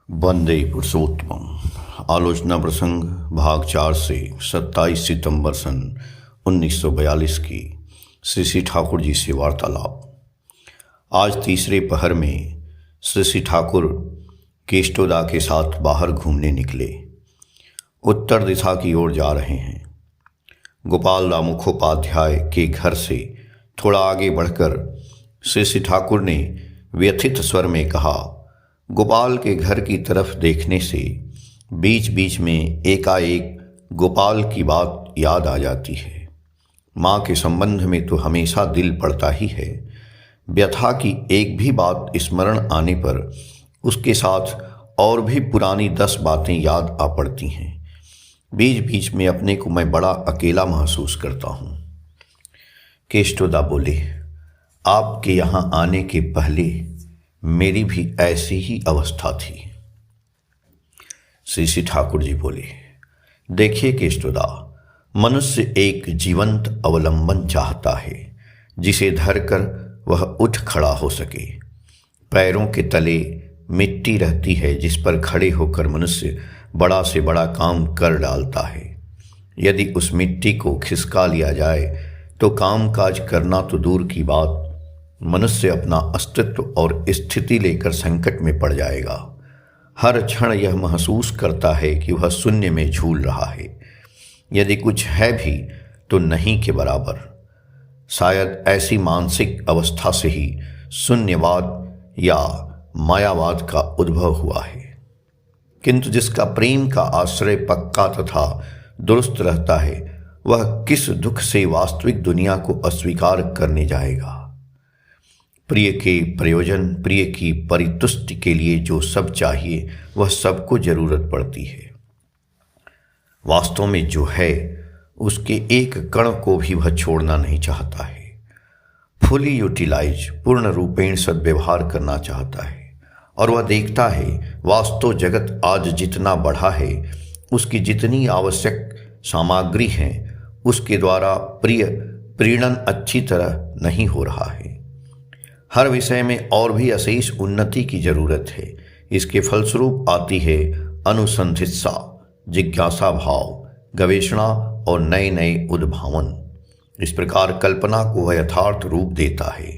वंदे पुरुषोत्तम। आलोचना प्रसंग भाग 4 से 27 सितंबर सन 1942 की श्री श्री ठाकुर जी से वार्तालाप। आज तीसरे पहर में श्री श्री ठाकुर केष्टोदा के साथ बाहर घूमने निकले। उत्तर दिशा की ओर जा रहे हैं। गोपाल राम मुखोपाध्याय के घर से थोड़ा आगे बढ़कर श्री श्री ठाकुर ने व्यथित स्वर में कहा, गोपाल के घर की तरफ देखने से बीच बीच में एकाएक गोपाल की बात याद आ जाती है। माँ के संबंध में तो हमेशा दिल पड़ता ही है। व्यथा की एक भी बात स्मरण आने पर उसके साथ और भी पुरानी 10 बातें याद आ पड़ती हैं। बीच बीच में अपने को मैं बड़ा अकेला महसूस करता हूँ। केष्टोदा बोले, आपके यहाँ आने के पहले मेरी भी ऐसी ही अवस्था थी। श्री श्री ठाकुर जी बोले, देखिए केष्टोदा, मनुष्य एक जीवंत अवलंबन चाहता है जिसे धरकर वह उठ खड़ा हो सके। पैरों के तले मिट्टी रहती है जिस पर खड़े होकर मनुष्य बड़ा से बड़ा काम कर डालता है। यदि उस मिट्टी को खिसका लिया जाए तो कामकाज करना तो दूर की बात, मनुष्य अपना अस्तित्व और स्थिति लेकर संकट में पड़ जाएगा। हर क्षण यह महसूस करता है कि वह शून्य में झूल रहा है। यदि कुछ है भी तो नहीं के बराबर। शायद ऐसी मानसिक अवस्था से ही शून्यवाद या मायावाद का उद्भव हुआ है। किंतु जिसका प्रेम का आश्रय पक्का तथा दुरुस्त रहता है, वह किस दुख से वास्तविक दुनिया को अस्वीकार करने जाएगा। प्रिय के प्रयोजन, प्रिय की परितुष्टि के लिए जो सब चाहिए वह सबको जरूरत पड़ती है। वास्तव में जो है उसके एक कण को भी वह छोड़ना नहीं चाहता है। फुली यूटिलाइज, पूर्ण रूपेण सद्व्यवहार करना चाहता है। और वह देखता है वास्तव जगत आज जितना बढ़ा है, उसकी जितनी आवश्यक सामग्री है उसके द्वारा प्रिय प्रीणन अच्छी तरह नहीं हो रहा है। हर विषय में और भी अशेष उन्नति की जरूरत है। इसके फलस्वरूप आती है अनुसंधित्सा, जिज्ञासा भाव, गवेषणा और नए नए उद्भावन। इस प्रकार कल्पना को वह यथार्थ रूप देता है।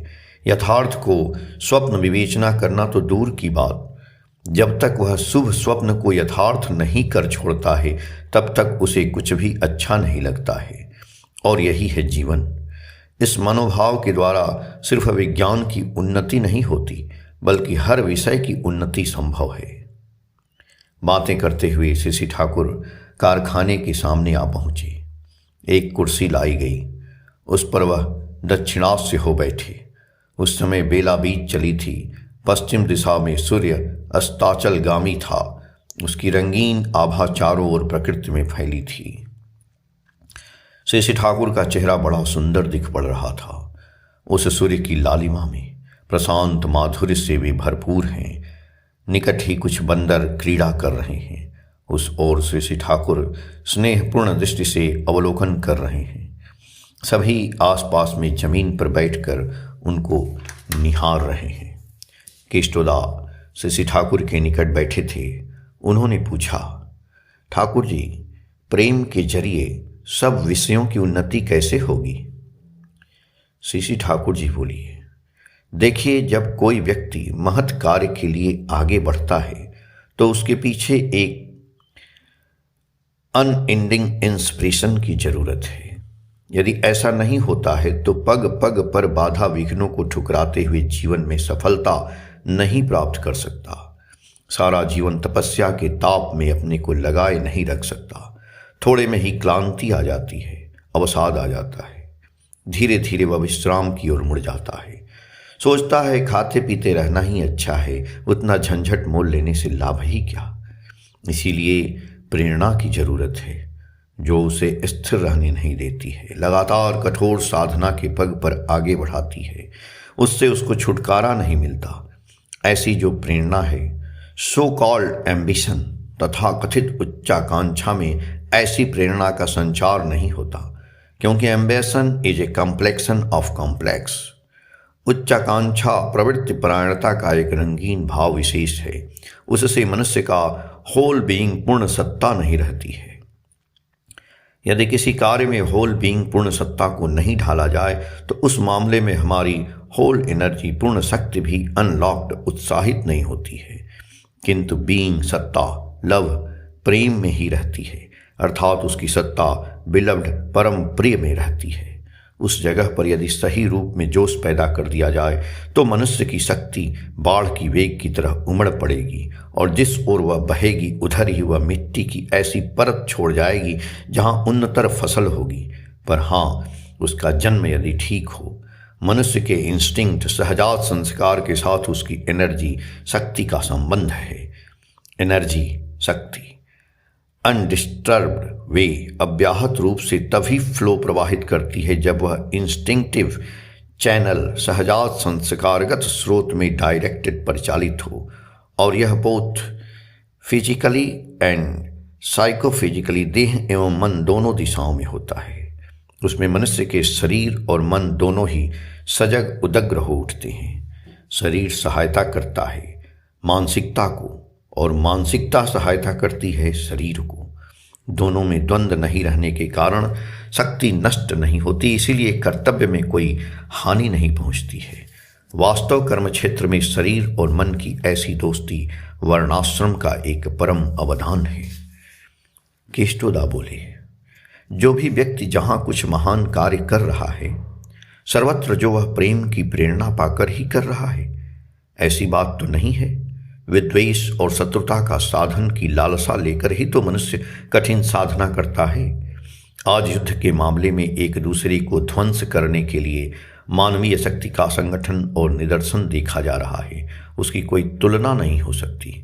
यथार्थ को स्वप्न विवेचना करना तो दूर की बात, जब तक वह शुभ स्वप्न को यथार्थ नहीं कर छोड़ता है तब तक उसे कुछ भी अच्छा नहीं लगता है। और यही है जीवन। इस मनोभाव के द्वारा सिर्फ विज्ञान की उन्नति नहीं होती, बल्कि हर विषय की उन्नति संभव है। बातें करते हुए श्री श्री ठाकुर कारखाने के सामने आ पहुंचे। एक कुर्सी लाई गई, उस पर वह दक्षिणास्य हो बैठे। उस समय बेला बीत चली थी। पश्चिम दिशा में सूर्य अस्ताचलगामी था। उसकी रंगीन आभा चारों ओर प्रकृति में फैली थी। श्री श्री ठाकुर का चेहरा बड़ा सुंदर दिख पड़ रहा था। उस सूर्य की लालिमा में प्रशांत माधुर्य से वे भरपूर हैं। निकट ही कुछ बंदर क्रीड़ा कर रहे हैं। उस ओर श्री श्री ठाकुर स्नेहपूर्ण दृष्टि से अवलोकन कर रहे हैं। सभी आसपास में जमीन पर बैठकर उनको निहार रहे हैं। केष्टोदा श्री श्री ठाकुर के निकट बैठे थे। उन्होंने पूछा, ठाकुर जी, प्रेम के जरिए सब विषयों की उन्नति कैसे होगी? श्री श्री ठाकुर जी बोलिए, देखिए, जब कोई व्यक्ति महत् कार्य के लिए आगे बढ़ता है तो उसके पीछे एक अनएंडिंग इंस्पिरेशन की जरूरत है। यदि ऐसा नहीं होता है तो पग पग पर बाधा विघ्नों को ठुकराते हुए जीवन में सफलता नहीं प्राप्त कर सकता। सारा जीवन तपस्या के ताप में अपने को लगाए नहीं रख सकता। थोड़े में ही क्लांति आ जाती है, अवसाद आ जाता है। धीरे धीरे वह विश्राम की ओर मुड़ जाता है। सोचता है खाते पीते रहना ही अच्छा है, उतना झंझट मोल लेने से लाभ ही क्या। इसीलिए प्रेरणा की जरूरत है जो उसे स्थिर रहने नहीं देती है, लगातार कठोर साधना के पग पर आगे बढ़ाती है। उससे उसको छुटकारा नहीं मिलता। ऐसी जो प्रेरणा है, सो कॉल्ड एम्बिशन, तथा कथित उच्चाकांक्षा में ऐसी प्रेरणा का संचार नहीं होता, क्योंकि ambition is a complexion of complex. उच्चाकांक्षा प्रवृत्ति परायणता का एक रंगीन भाव विशेष है। उससे मनुष्य का होल बीइंग पूर्ण सत्ता नहीं रहती है। यदि किसी कार्य में होल बीइंग पूर्ण सत्ता को नहीं ढाला जाए तो उस मामले में हमारी होल एनर्जी पूर्ण शक्ति भी अनलॉक्ड उत्साहित नहीं होती है, किंतु बीइंग सत्ता लव प्रेम में ही रहती है, अर्थात उसकी सत्ता बिलव्ड परम प्रिय में रहती है। उस जगह पर यदि सही रूप में जोश पैदा कर दिया जाए तो मनुष्य की शक्ति बाढ़ की वेग की तरह उमड़ पड़ेगी और जिस ओर वह बहेगी उधर ही वह मिट्टी की ऐसी परत छोड़ जाएगी जहां उन्नतर फसल होगी। पर हाँ, उसका जन्म यदि ठीक हो, मनुष्य के इंस्टिंक्ट सहजात संस्कार के साथ उसकी एनर्जी शक्ति का संबंध है। एनर्जी शक्ति अनडिस्टर्ब्ड वे अव्याहत रूप से तभी फ्लो प्रवाहित करती है जब वह इंस्टिंक्टिव चैनल सहजात संस्कारगत स्रोत में डायरेक्टेड परिचालित हो, और यह बोथ फिजिकली एंड साइकोफिजिकली देह एवं मन दोनों दिशाओं में होता है। उसमें मनुष्य के शरीर और मन दोनों ही सजग उदग्र हो उठते हैं। शरीर सहायता करता है मानसिकता को और मानसिकता सहायता करती है शरीर को। दोनों में द्वंद्व नहीं रहने के कारण शक्ति नष्ट नहीं होती, इसीलिए कर्तव्य में कोई हानि नहीं पहुंचती है। वास्तव कर्म क्षेत्र में शरीर और मन की ऐसी दोस्ती वर्णाश्रम का एक परम अवदान है। केष्टोदा बोले, जो भी व्यक्ति जहां कुछ महान कार्य कर रहा है, सर्वत्र जो वह प्रेम की प्रेरणा पाकर ही कर रहा है। ऐसी बात तो नहीं है। विद्वेष और शत्रुता का साधन की लालसा लेकर ही तो मनुष्य कठिन साधना करता है। आज युद्ध के मामले में एक दूसरे को ध्वंस करने के लिए मानवीय शक्ति का संगठन और निदर्शन देखा जा रहा है, उसकी कोई तुलना नहीं हो सकती।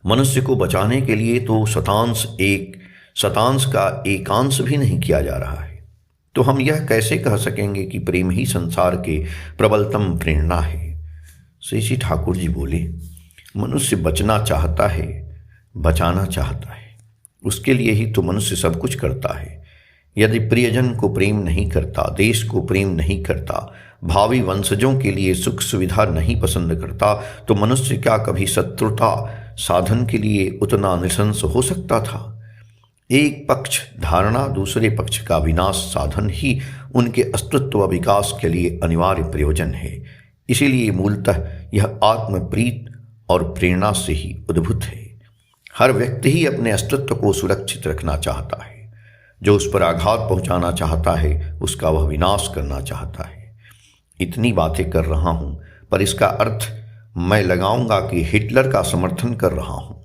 मनुष्य को बचाने के लिए तो शतांश का एकांश भी नहीं किया जा रहा है। तो हम यह कैसे कह सकेंगे कि प्रेम ही संसार के प्रबलतम प्रेरणा है। श्री ठाकुर जी बोले, मनुष्य बचना चाहता है, बचाना चाहता है, उसके लिए ही तो मनुष्य सब कुछ करता है। यदि प्रियजन को प्रेम नहीं करता, देश को प्रेम नहीं करता, भावी वंशजों के लिए सुख सुविधा नहीं पसंद करता, तो मनुष्य क्या कभी शत्रुता साधन के लिए उतना नृशंस हो सकता था? एक पक्ष धारणा दूसरे पक्ष का विनाश साधन ही उनके अस्तित्व व विकास के लिए अनिवार्य प्रयोजन है। इसीलिए मूलतः यह आत्मप्रीत और प्रेरणा से ही उद्भूत है। हर व्यक्ति ही अपने अस्तित्व को सुरक्षित रखना चाहता है। जो उस पर आघात पहुंचाना चाहता है, उसका वह विनाश करना चाहता है। इतनी बातें कर रहा हूं, पर इसका अर्थ मैं लगाऊंगा कि हिटलर का समर्थन कर रहा हूं।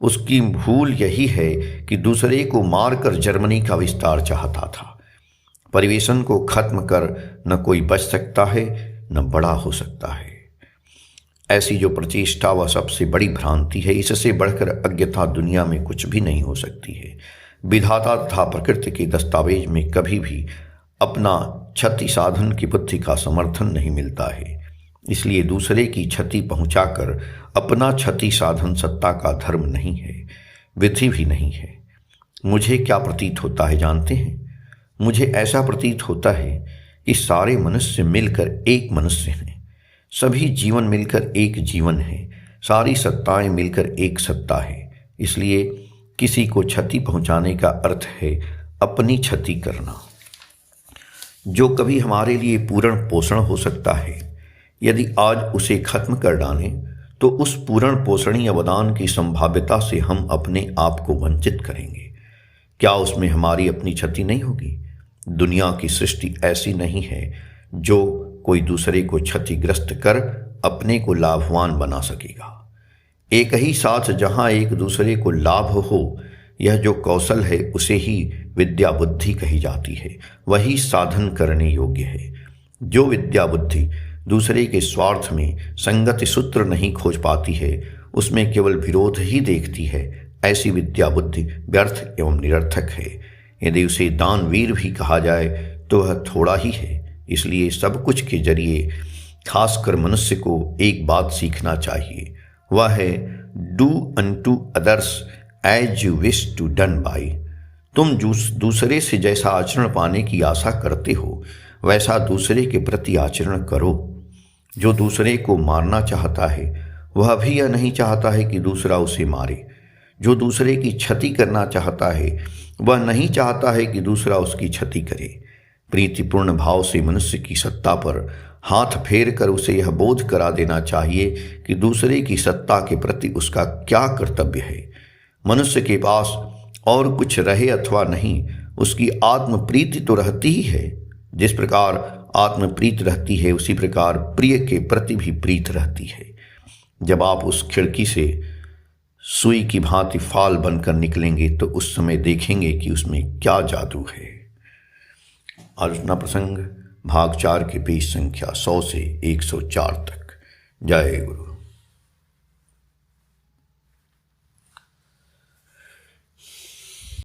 उसकी भूल यही है कि दूसरे को मारकर जर्मनी का विस्तार चाहता था। परिवेशन को खत्म कर न कोई बच सकता है, न बड़ा हो सकता है। ऐसी जो प्रचेष्टा वह सबसे बड़ी भ्रांति है। इससे बढ़कर अज्ञता दुनिया में कुछ भी नहीं हो सकती है। विधाता तथा प्रकृति के दस्तावेज में कभी भी अपना क्षति साधन की बुद्धि का समर्थन नहीं मिलता है। इसलिए दूसरे की क्षति पहुंचाकर अपना क्षति साधन सत्ता का धर्म नहीं है, विधि भी नहीं है। मुझे क्या प्रतीत होता है जानते हैं? मुझे ऐसा प्रतीत होता है कि सारे मनुष्य मिलकर एक मनुष्य हैं, सभी जीवन मिलकर एक जीवन है, सारी सत्ताएं मिलकर एक सत्ता है। इसलिए किसी को क्षति पहुंचाने का अर्थ है अपनी क्षति करना। जो कभी हमारे लिए पूर्ण पोषण हो सकता है, यदि आज उसे खत्म कर डालें तो उस पूर्ण पोषणीय अवदान की संभाव्यता से हम अपने आप को वंचित करेंगे। क्या उसमें हमारी अपनी क्षति नहीं होगी? दुनिया की सृष्टि ऐसी नहीं है जो कोई दूसरे को क्षतिग्रस्त कर अपने को लाभवान बना सकेगा। एक ही साथ जहां एक दूसरे को लाभ हो, यह जो कौशल है उसे ही विद्या बुद्धि कही जाती है। वही साधन करने योग्य है। जो विद्या बुद्धि दूसरे के स्वार्थ में संगति सूत्र नहीं खोज पाती है, उसमें केवल विरोध ही देखती है, ऐसी विद्या बुद्धि व्यर्थ एवं निरर्थक है। यदि उसे दानवीर भी कहा जाए तो वह थोड़ा ही है। इसलिए सब कुछ के जरिए खासकर मनुष्य को एक बात सीखना चाहिए, वह है do unto others as you wish to done by. तुम दूसरे से जैसा आचरण पाने की आशा करते हो, वैसा दूसरे के प्रति आचरण करो। जो दूसरे को मारना चाहता है वह भी यह नहीं चाहता है कि दूसरा उसे मारे। जो दूसरे की क्षति करना चाहता है वह नहीं चाहता है कि दूसरा उसकी क्षति करे। प्रीतिपूर्ण भाव से मनुष्य की सत्ता पर हाथ फेर कर उसे यह बोध करा देना चाहिए कि दूसरे की सत्ता के प्रति उसका क्या कर्तव्य है। मनुष्य के पास और कुछ रहे अथवा नहीं, उसकी आत्मप्रीति तो रहती ही है। जिस प्रकार आत्मप्रीत रहती है उसी प्रकार प्रिय के प्रति भी प्रीत रहती है। जब आप उस खिड़की से सुई की भांति फाल बनकर निकलेंगे तो उस समय देखेंगे कि उसमें क्या जादू है। आलोचना प्रसंग भाग 4 के पेज संख्या 100 से 104 तक। जय गुरु।